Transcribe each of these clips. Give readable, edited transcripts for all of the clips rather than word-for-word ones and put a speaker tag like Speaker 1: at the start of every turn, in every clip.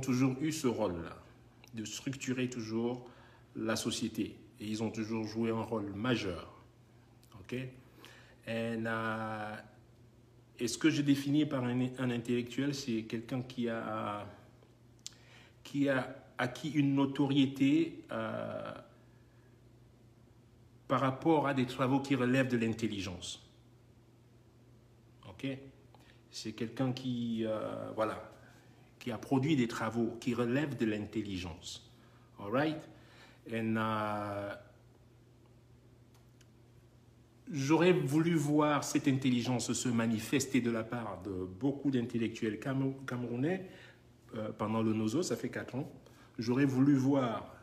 Speaker 1: toujours eu ce rôle-là, de structurer toujours la société. Et ils ont toujours joué un rôle majeur. OK? Et ce que je définis par un intellectuel, c'est quelqu'un qui a acquis une notoriété par rapport à des travaux qui relèvent de l'intelligence. OK? C'est quelqu'un qui a produit des travaux qui relèvent de l'intelligence. All right? And, j'aurais voulu voir cette intelligence se manifester de la part de beaucoup d'intellectuels camerounais pendant le Nozo, ça fait 4 ans. J'aurais voulu voir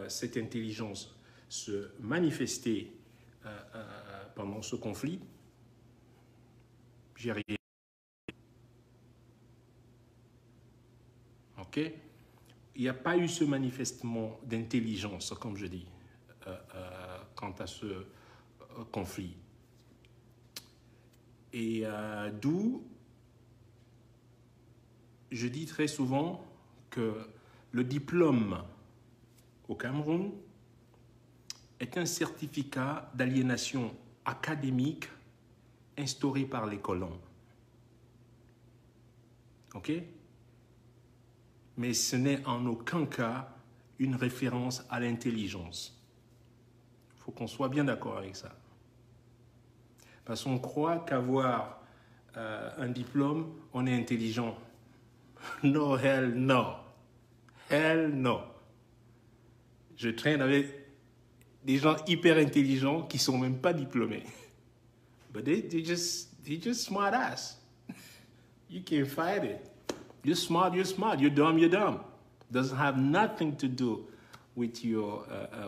Speaker 1: cette intelligence se manifester pendant ce conflit. J'ai rien. OK? Il n'y a pas eu ce manifestement d'intelligence, comme je dis, quant à ce conflit. Et d'où je dis très souvent que le diplôme au Cameroun est un certificat d'aliénation académique instauré par les colons. OK? Mais ce n'est en aucun cas une référence à l'intelligence. Il faut qu'on soit bien d'accord avec ça. Parce qu'on croit qu'avoir un diplôme, on est intelligent. No, hell no. Hell no. Je traîne avec des gens hyper intelligents qui ne sont même pas diplômés. But they just smart ass. You can't fight it. You're smart, you're smart. You're dumb, you're dumb. Doesn't have nothing to do with your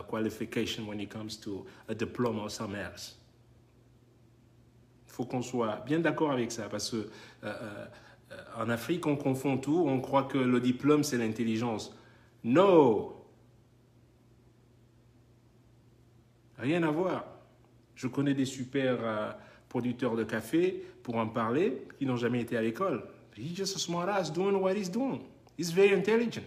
Speaker 1: qualification when it comes to a diploma or something else. Il faut qu'on soit bien d'accord avec ça, parce que en Afrique, on confond tout. On croit que le diplôme, c'est l'intelligence. No! Rien à voir. Je connais des super producteurs de café, pour en parler, qui n'ont jamais été à l'école. He's just a smart ass doing what he's doing. He's very intelligent.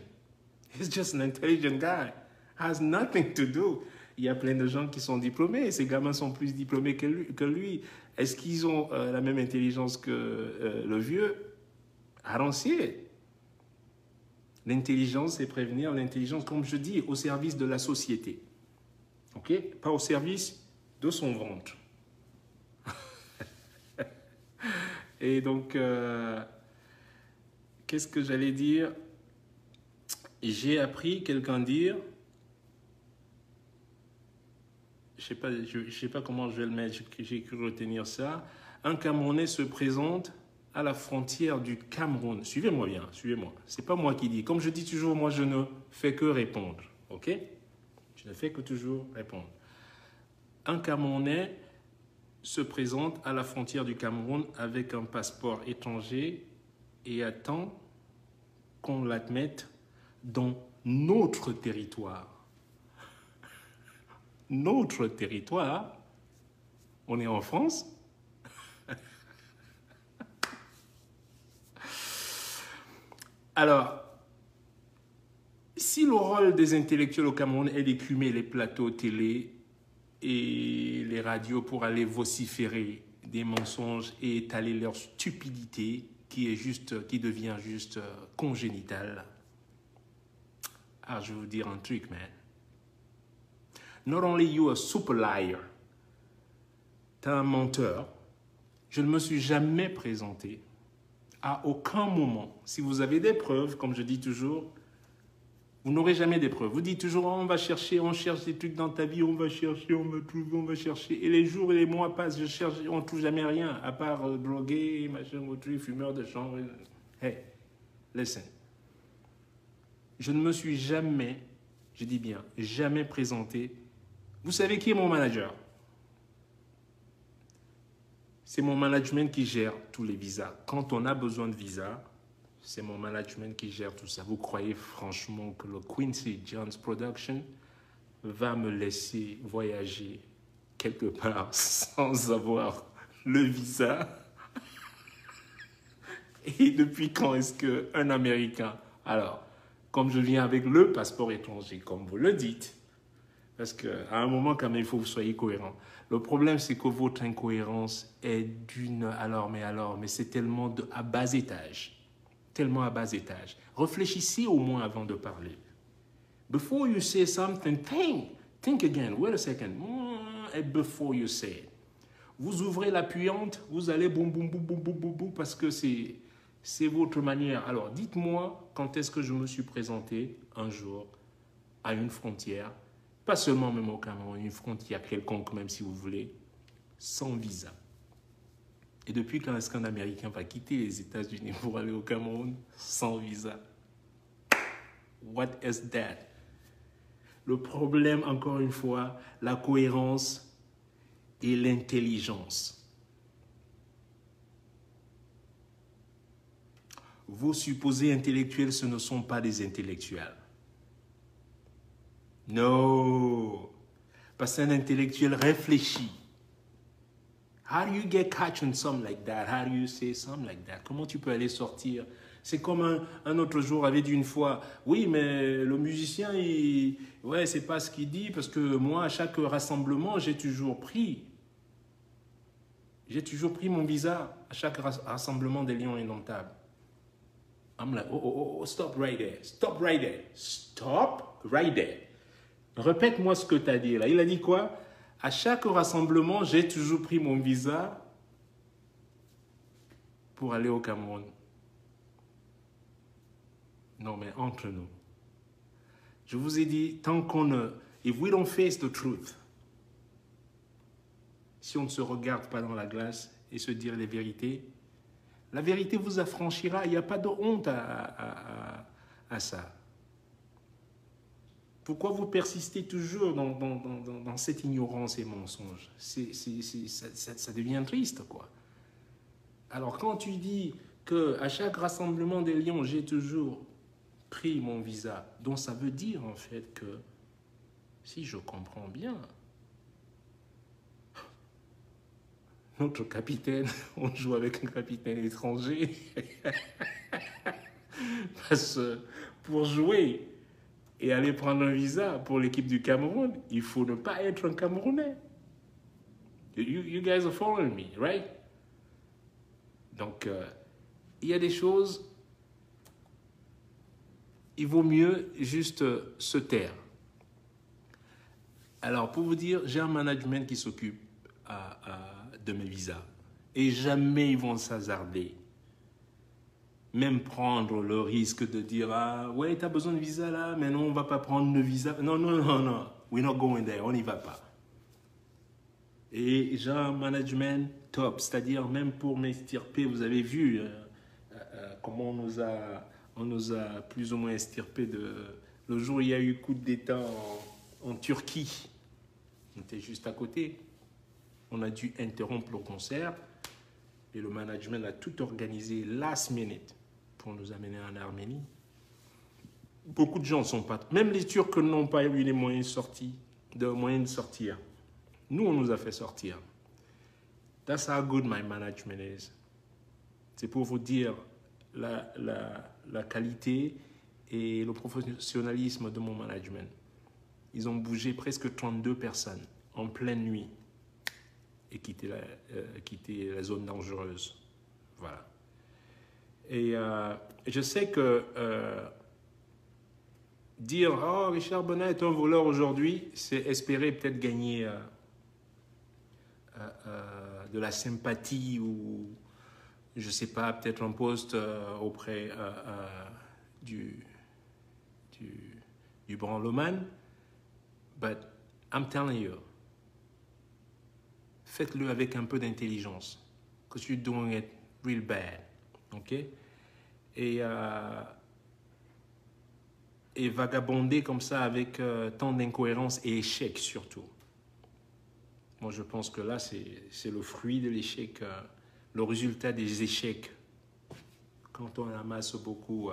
Speaker 1: He's just an intelligent guy. Has nothing to do. Il y a plein de gens qui sont diplômés. Ces gamins sont plus diplômés que lui. Est-ce qu'ils ont la même intelligence que le vieux? I don't see it. L'intelligence, c'est prévenir l'intelligence, comme je dis, au service de la société. OK? Pas au service de son ventre. Et donc, qu'est-ce que j'allais dire? J'ai appris quelqu'un dire, je sais pas comment je vais le mettre, j'ai cru retenir ça. Un Camerounais se présente à la frontière du Cameroun. Suivez-moi bien, suivez-moi. C'est pas moi qui dis. Comme je dis toujours, moi je ne fais que répondre. OK? Je ne fais que toujours répondre. Un Camerounais se présente à la frontière du Cameroun avec un passeport étranger et attend qu'on l'admette dans notre territoire. Notre territoire, on est en France. Alors, si le rôle des intellectuels au Cameroun est d'écumer les plateaux télé et les radios pour aller vociférer des mensonges et étaler leur stupidité qui devient juste congénitale, alors je vais vous dire un truc, man. Not only you a super liar, t'es un menteur. Je ne me suis jamais présenté à aucun moment. Si vous avez des preuves, comme je dis toujours, vous n'aurez jamais des preuves. Vous dites toujours, oh, on cherche des trucs dans ta vie, on va chercher, on va trouver, on va chercher. Et les jours et les mois passent, je cherche, on ne trouve jamais rien, à part droguer, machin, autrui, fumeur de chanvre. Hey, listen. Je ne me suis jamais, je dis bien, jamais présenté. Vous savez qui est mon manager? C'est mon management qui gère tous les visas. Quand on a besoin de visas, c'est mon management qui gère tout ça. Vous croyez franchement que le Quincy Jones Production va me laisser voyager quelque part sans avoir le visa? Et depuis quand est-ce qu'un Américain... Alors, comme je viens avec le passeport étranger, comme vous le dites. Parce qu'à un moment, quand même, il faut que vous soyez cohérent. Le problème, c'est que votre incohérence est mais c'est tellement à bas étage. Tellement à bas étage. Réfléchissez au moins avant de parler. Before you say something, think. Think again. Wait a second. And before you say it. Vous ouvrez la puante, vous allez boum, boum, boum, boum, boum, boum, boum, parce que c'est votre manière. Alors, dites-moi quand est-ce que je me suis présenté un jour à une frontière, pas seulement même au Cameroun, une frontière quelconque, même si vous voulez, sans visa. Et depuis quand est-ce qu'un Américain va quitter les États-Unis pour aller au Cameroun sans visa? What is that? Le problème, encore une fois, la cohérence et l'intelligence. Vos supposés intellectuels, ce ne sont pas des intellectuels. No. Parce qu'un intellectuel réfléchit. How do you get catch on something like that? How do you say something like that? Comment tu peux aller sortir? C'est comme un autre jour avait dit une fois, oui, mais le musicien, ouais, c'est pas ce qu'il dit, parce que moi, à chaque rassemblement, j'ai toujours pris mon visa à chaque rassemblement des Lions Indomptables. I'm like, oh, stop right there, stop right there, stop right there. Répète-moi ce que tu as dit là. Il a dit quoi? À chaque rassemblement, j'ai toujours pris mon visa pour aller au Cameroun. Non, mais entre nous. Je vous ai dit, tant qu'on ne... If we don't face the truth, si on ne se regarde pas dans la glace et se dire les vérités, la vérité vous affranchira. Il n'y a pas de honte à ça. Pourquoi vous persistez toujours dans cette ignorance et mensonge? Ça devient triste, quoi. Alors, quand tu dis qu'à chaque rassemblement des Lions, j'ai toujours pris mon visa, donc ça veut dire, en fait, que, si je comprends bien, notre capitaine, on joue avec un capitaine étranger. Parce que pour jouer et aller prendre un visa pour l'équipe du Cameroun, il faut ne pas être un Camerounais. You guys are following me, right? Donc, il y a des choses, il vaut mieux juste se taire. Alors, pour vous dire, j'ai un management qui s'occupe de mes visas. Et jamais ils vont s'hasarder. Même prendre le risque de dire, ah, ouais, tu as besoin de visa là, mais non, on ne va pas prendre le visa. Non, non, non, non. We're not going there. On n'y va pas. Et j'ai un management top. C'est-à-dire, même pour m'extirper, vous avez vu comment on nous a plus ou moins extirpé le jour où il y a eu coup d'État en Turquie. On était juste à côté. On a dû interrompre le concert et le management a tout organisé last minute pour nous amener en Arménie. Beaucoup de gens ne sont pas... Même les Turcs n'ont pas eu les moyens de sortir. Nous, on nous a fait sortir. That's how good my management is. C'est pour vous dire la qualité et le professionnalisme de mon management. Ils ont bougé presque 32 personnes en pleine nuit et quitter la zone dangereuse. Voilà. Et je sais que dire « Oh, Richard Bonnat est un voleur aujourd'hui », c'est espérer peut-être gagner de la sympathie ou, je ne sais pas, peut-être un poste auprès du branloman. But I'm telling you, faites-le avec un peu d'intelligence. Because you're doing it real bad. OK? Et vagabonder comme ça avec tant d'incohérences et échecs surtout. Moi, je pense que là, c'est le fruit de l'échec, le résultat des échecs. Quand on amasse beaucoup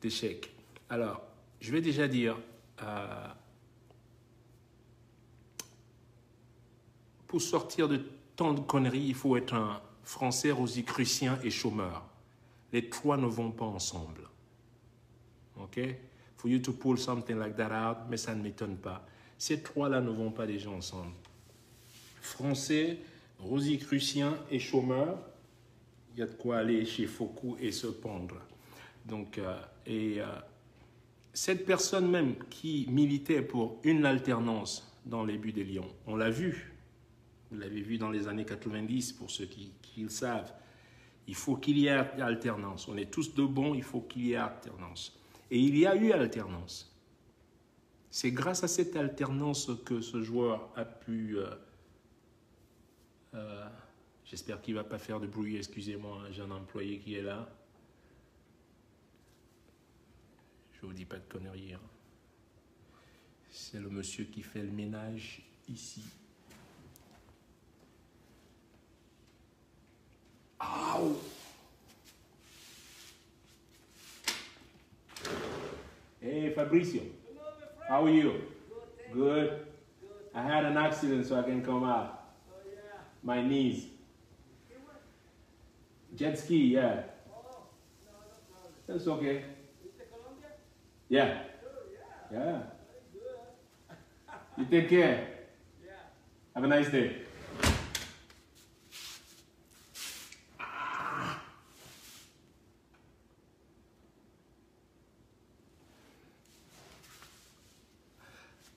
Speaker 1: d'échecs. Alors, je vais déjà dire, pour sortir de tant de conneries, il faut être un Français rosicrucien et chômeur. Les trois ne vont pas ensemble. OK? For you to pull something like that out, mais ça ne m'étonne pas. Ces trois-là ne vont pas déjà ensemble. Français, Rosicrucien et chômeur, il y a de quoi aller chez Foucault et se pendre. Donc, cette personne même qui militait pour une alternance dans les buts des Lions, on l'a vu. Vous l'avez vu dans les années 90, pour ceux qui le savent. Il faut qu'il y ait alternance. On est tous de bons, il faut qu'il y ait alternance. Et il y a eu alternance. C'est grâce à cette alternance que ce joueur a pu... j'espère qu'il ne va pas faire de bruit, excusez-moi, j'ai un employé qui est là. Je ne vous dis pas de conneries. Hein. C'est le monsieur qui fait le ménage ici. Ow! Hey, Fabricio. How are you? Good. I had an accident, so I can come out. My knees. Jet ski, yeah. That's okay. Yeah. Yeah. You take care. Have a nice day.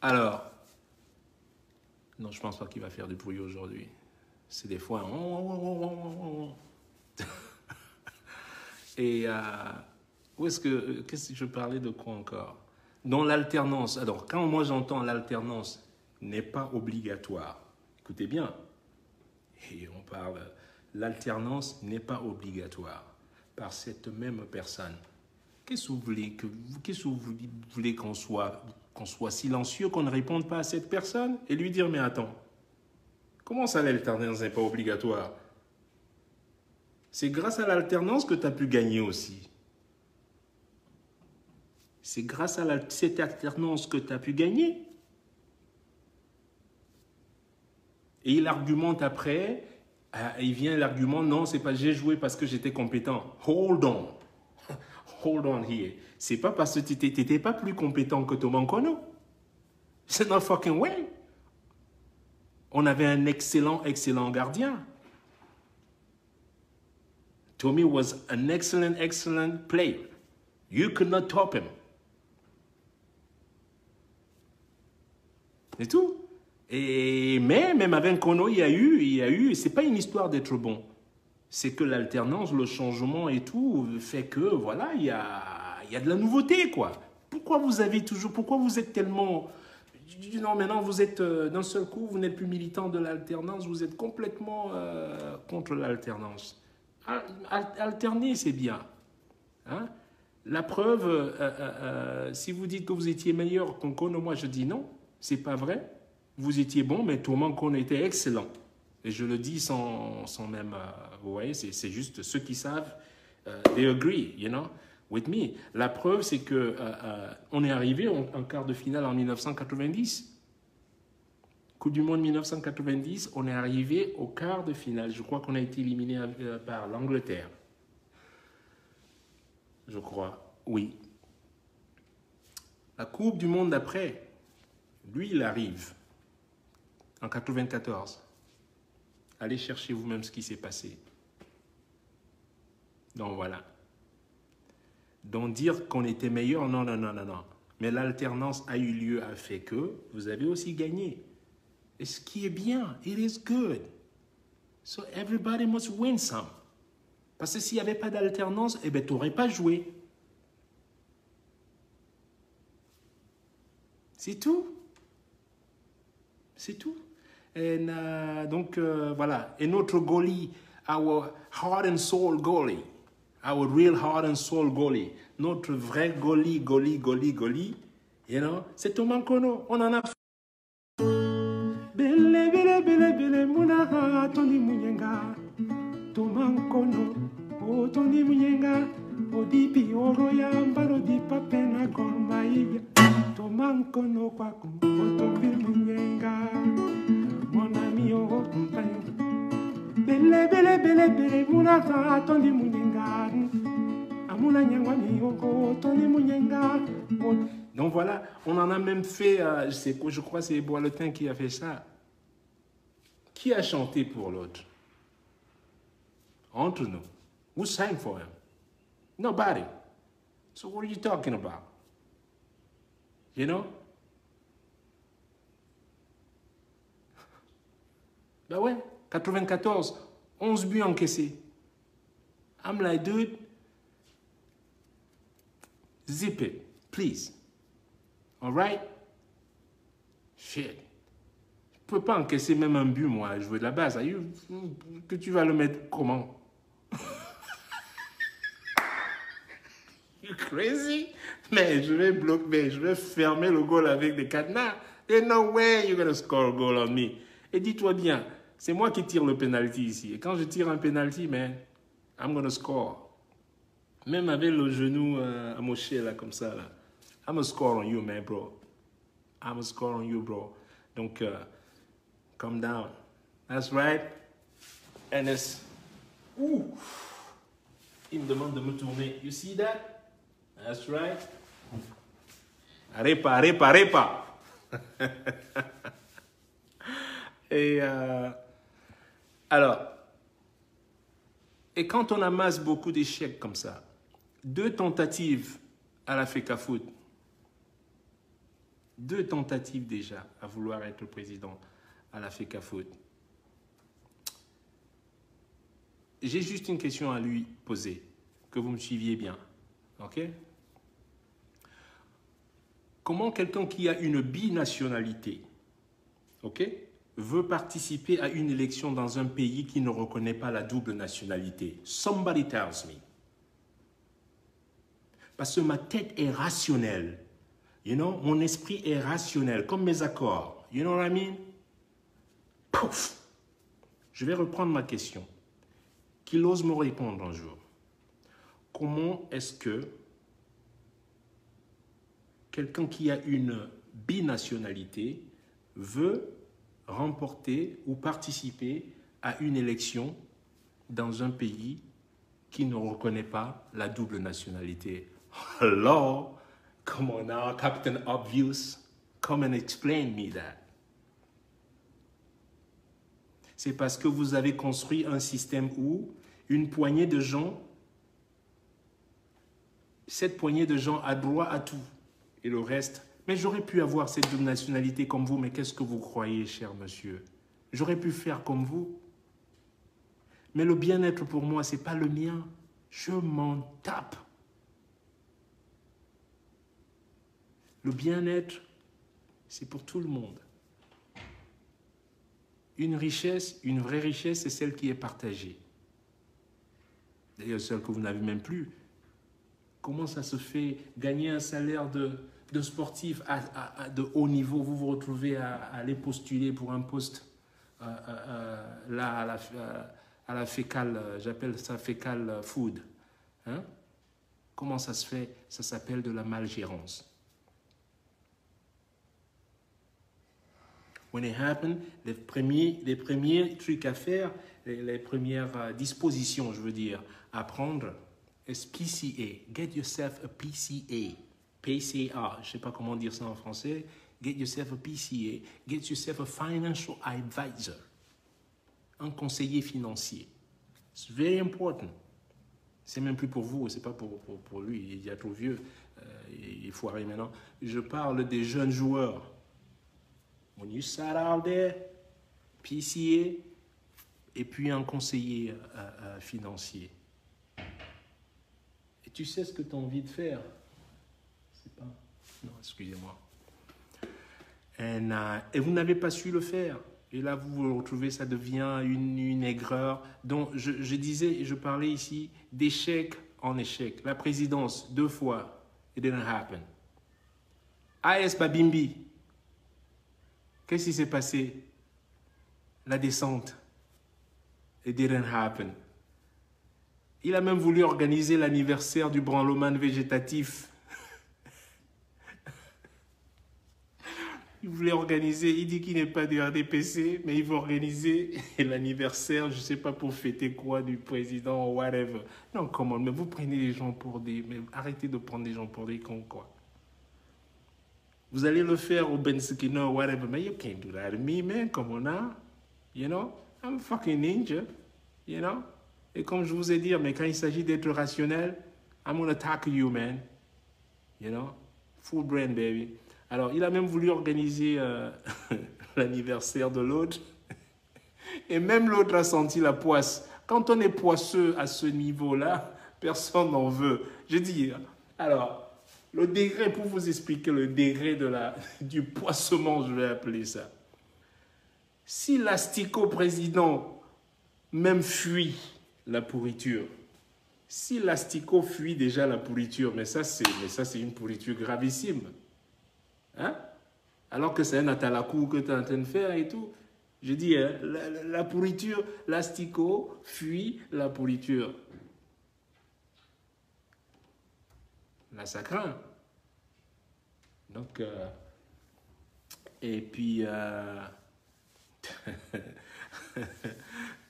Speaker 1: Alors, non, je pense pas qu'il va faire du bruit aujourd'hui. C'est des fois... Et qu'est-ce que je parlais de quoi encore? Dans l'alternance. Alors, quand moi j'entends l'alternance n'est pas obligatoire, écoutez bien, et on parle, l'alternance n'est pas obligatoire par cette même personne. Qu'est-ce que vous voulez qu'on soit silencieux, qu'on ne réponde pas à cette personne et lui dire, mais attends, comment ça l'alternance n'est pas obligatoire? C'est grâce à l'alternance que tu as pu gagner aussi. C'est grâce à cette alternance que tu as pu gagner. Et il argumente après, il vient l'argument, non, c'est pas j'ai joué parce que j'étais compétent. Hold on. Hold on here. C'est pas parce que tu n'étais pas plus compétent que Thomas Nkono. C'est not fucking way. On avait un excellent gardien. Tommy was an excellent player. You could not top him. C'est tout. Mais même avec Nkono, il y a eu, c'est pas une histoire d'être bon. C'est que l'alternance, le changement et tout fait que, voilà, il y a de la nouveauté, quoi. Pourquoi vous êtes tellement... Non, maintenant, vous êtes, d'un seul coup, vous n'êtes plus militant de l'alternance, vous êtes complètement contre l'alternance. Alterner, c'est bien. Hein? La preuve, si vous dites que vous étiez meilleur qu'Nkono, moi je dis non, c'est pas vrai. Vous étiez bon, mais Thomas Nkono était excellent. Et je le dis sans même... vous voyez, c'est juste ceux qui savent, they agree, you know, with me. La preuve, c'est que on est arrivé en quart de finale en 1990. Coupe du Monde 1990, on est arrivé au quart de finale. Je crois qu'on a été éliminé par l'Angleterre. Je crois, oui. La Coupe du Monde d'après, lui, il arrive en 94. Allez chercher vous-même ce qui s'est passé. Donc voilà. Donc dire qu'on était meilleur, non. Mais l'alternance a eu lieu, a fait que vous avez aussi gagné. Et ce qui est bien, it is good. So everybody must win some. Parce que s'il n'y avait pas d'alternance, eh bien, tu n'aurais pas joué. C'est tout. C'est tout. Et donc, voilà. Et notre goalie, our heart and soul goalie, our real heart and soul goalie, notre vrai goalie, you know, c'est Thomas Nkono. On en a fait. Bele, munaha, Tony Munyenga, Thomas Nkono, oh, Tony Munyenga, Odipi, Oroya, Mbarodi, Papena, Gormaïa, Thomas Nkono, Kwaku, Otobi Munyenga, mon ami, oh, compagnon. Bele, munaha, Tony Munyenga, Donc voilà, on en a même fait, je crois que c'est Boiletin qui a fait ça. Qui a chanté pour l'autre? Entre nous. Who sang for him? Nobody. So what are you talking about? You know? Ben ouais, 94, 11 buts encaissés. I'm like, dude, zip it, please. All right? Shit. Je ne peux pas encaisser même un but, moi, à jouer de la base. Que tu vas le mettre comment? You crazy? Mais je vais bloquer, je vais fermer le goal avec des cadenas. There's no way you're going to score a goal on me. Et dis-toi bien, c'est moi qui tire le penalty ici. Et quand je tire un penalty, man, I'm going to score. Même avec le genou amoché là, comme ça, là. I'm going to score on you, man, bro. I'm going to score on you, bro. Donc, calm down. That's right. NS. Ouh. Il me demande de me tourner. You see that? That's right. Arepa, arepa, arepa. Et alors, et quand on amasse beaucoup d'échecs comme ça, 2 tentatives à la FECAFOOT, 2 tentatives déjà à vouloir être président à la FECAFOOT. J'ai juste une question à lui poser, que vous me suiviez bien, ok? Comment quelqu'un qui a une binationalité, ok, veut participer à une élection dans un pays qui ne reconnaît pas la double nationalité? Somebody tells me. Parce que ma tête est rationnelle. You know, mon esprit est rationnel, comme mes accords. You know what I mean? Pouf! Je vais reprendre ma question. Qu'il ose me répondre un jour. Comment est-ce que quelqu'un qui a une binationalité veut remporter ou participer à une élection dans un pays qui ne reconnaît pas la double nationalité? Hello? Come on now, Captain Obvious. Come and explain me that. C'est parce que vous avez construit un système où une poignée de gens, cette poignée de gens a droit à tout. Et le reste, mais j'aurais pu avoir cette double nationalité comme vous, mais qu'est-ce que vous croyez, cher monsieur? J'aurais pu faire comme vous. Mais le bien-être pour moi, ce n'est pas le mien. Je m'en tape. Le bien-être, c'est pour tout le monde. Une richesse, une vraie richesse, c'est celle qui est partagée. D'ailleurs, celle que vous n'avez même plus. Comment ça se fait gagner un salaire de sportif de haut niveau? Vous vous retrouvez à aller postuler pour un poste là à la fécale, j'appelle ça fécale food. Hein? Comment ça se fait? Ça s'appelle de la malgérance. When it happened, les premiers trucs à faire, les premières dispositions, je veux dire, à prendre, is PCA. Get yourself a PCA. PCA, je ne sais pas comment dire ça en français. Get yourself a PCA. Get yourself a financial advisor. Un conseiller financier. It's very important. C'est même plus pour vous, c'est pas pour lui. Il est déjà trop vieux. Il faut arrêter maintenant. Je parle des jeunes joueurs. When you start out there, PCA, et puis un conseiller financier. Et tu sais ce que tu as envie de faire. C'est pas... Non, excusez-moi. Et vous n'avez pas su le faire. Et là, vous vous retrouvez, ça devient une aigreur. Donc, je disais, je parlais ici d'échec en échec. La présidence, 2 fois, it didn't happen. AS Babimbi, qu'est-ce qui s'est passé? La descente, it didn't happen. Il a même voulu organiser l'anniversaire du branloman végétatif. Il voulait organiser, il dit qu'il n'est pas du RDPC, mais il veut organiser l'anniversaire, je ne sais pas pour fêter quoi, du président ou whatever. Non, comment, mais vous prenez les gens pour des... Mais arrêtez de prendre les gens pour des cons, quoi. Vous allez le faire au Ben Skinner or whatever, mais you can't do that to me, man. Come on now. You know? I'm a fucking ninja. You know? Et comme je vous ai dit, mais quand il s'agit d'être rationnel, I'm gonna tackle you, man. You know? Full brain, baby. Alors, il a même voulu organiser l'anniversaire de l'autre. Et même l'autre a senti la poisse. Quand on est poisseux à ce niveau-là, personne n'en veut. Je dis, alors... Le degré, pour vous expliquer le degré du poissement, je vais appeler ça. Si l'asticot président même fuit la pourriture, si l'asticot fuit déjà la pourriture, mais ça c'est une pourriture gravissime. Hein? Alors que c'est un atalakou que tu es en train de faire et tout. Je dis, hein, la pourriture, l'asticot fuit la pourriture. Là, ça craint. Donc, et puis, là,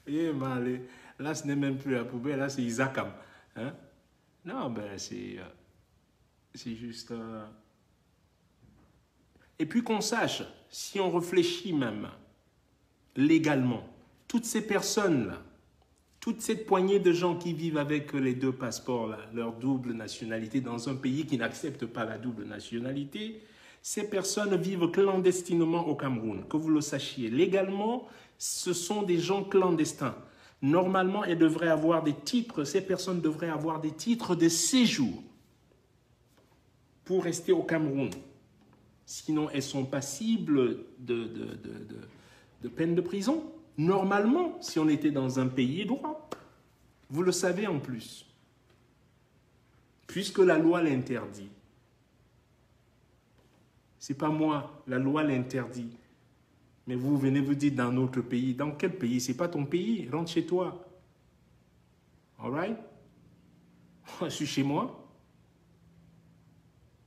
Speaker 1: ce n'est même plus la poubelle, là, c'est Isakam. Hein? Non, ben, c'est juste... Et puis qu'on sache, si on réfléchit même légalement, toutes ces personnes-là, toute cette poignée de gens qui vivent avec les deux passeports, là, leur double nationalité, dans un pays qui n'accepte pas la double nationalité, ces personnes vivent clandestinement au Cameroun. Que vous le sachiez, légalement, ce sont des gens clandestins. Normalement, elles devraient avoir des titres, ces personnes devraient avoir des titres de séjour pour rester au Cameroun. Sinon, elles sont passibles de peine de prison. Normalement, si on était dans un pays droit, vous le savez en plus, puisque la loi l'interdit. C'est pas moi, la loi l'interdit. Mais vous venez vous dire dans notre pays. Dans quel pays? C'est pas ton pays, rentre chez toi. All right? Je suis chez moi.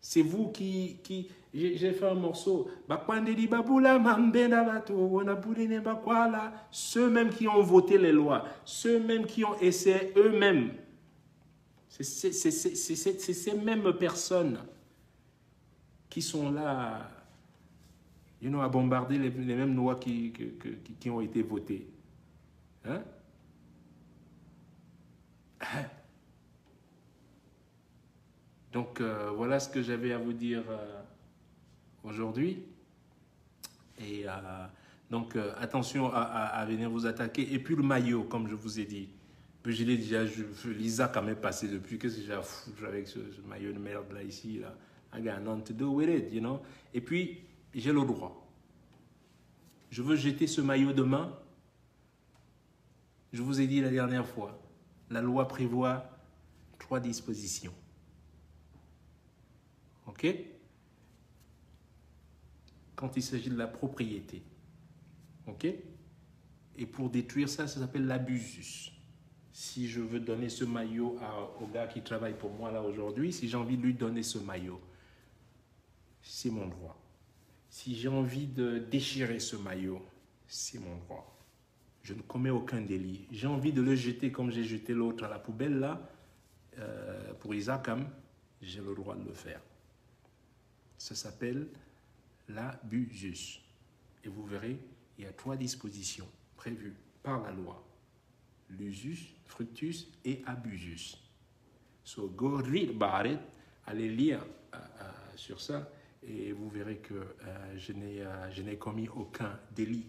Speaker 1: C'est vous qui j'ai fait un morceau. Ceux même qui ont voté les lois, ceux même qui ont essayé eux-mêmes, c'est ces mêmes personnes qui sont là, à bombarder les mêmes lois qui ont été votées. Hein? Donc, voilà ce que j'avais à vous dire aujourd'hui. Et donc, attention à venir vous attaquer. Et puis le maillot, comme je vous ai dit. Je l'ai déjà, Lisa quand même passé depuis. Qu'est-ce que j'ai à foutre avec ce maillot de merde là, ici, là? I got nothing to do with it, you know. Et puis, j'ai le droit. Je veux jeter ce maillot demain. Je vous ai dit la dernière fois, la loi prévoit 3 dispositions. OK? Quand il s'agit de la propriété. OK? Et pour détruire ça, ça s'appelle l'abusus. Si je veux donner ce maillot au gars qui travaille pour moi là aujourd'hui, si j'ai envie de lui donner ce maillot, c'est mon droit. Si j'ai envie de déchirer ce maillot, c'est mon droit. Je ne commets aucun délit. J'ai envie de le jeter comme j'ai jeté l'autre à la poubelle là, pour Isakam, j'ai le droit de le faire. Ça s'appelle l'abusus. Et vous verrez, il y a 3 dispositions prévues par la loi. L'usus, fructus et abusus. So go read about it, allez lire sur ça et vous verrez que je n'ai commis aucun délit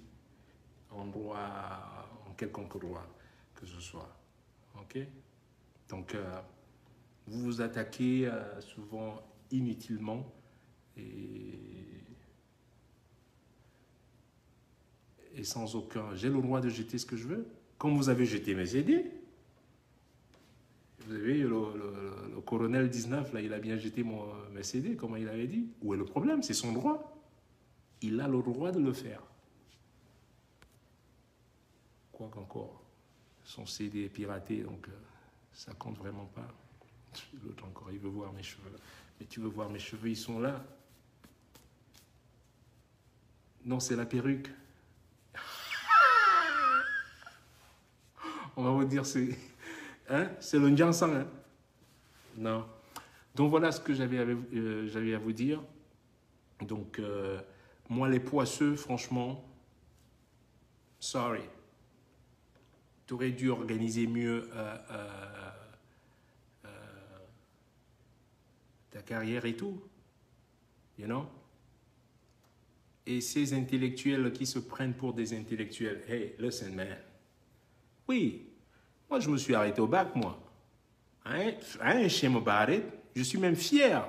Speaker 1: en droit, en quelconque droit que ce soit. Ok? Donc vous vous attaquez souvent inutilement et sans aucun. J'ai le droit de jeter ce que je veux. Comme vous avez jeté mes CD, vous avez le colonel 19, là, il a bien jeté mes CD, comme il avait dit. Où est le problème? C'est son droit. Il a le droit de le faire. Quoi qu'encore, son CD est piraté, donc ça compte vraiment pas. L'autre encore, il veut voir mes cheveux. Mais tu veux voir mes cheveux, ils sont là. Non, c'est la perruque. On va vous dire, c'est le Njansan. Hein? Non. Donc voilà ce que j'avais à vous dire. Donc, moi, les poisseux, franchement, sorry. Tu aurais dû organiser mieux ta carrière et tout. You know? Et ces intellectuels qui se prennent pour des intellectuels. Hey, listen, man. Oui, moi, je me suis arrêté au bac, moi. I ain't shame about it. Je suis même fier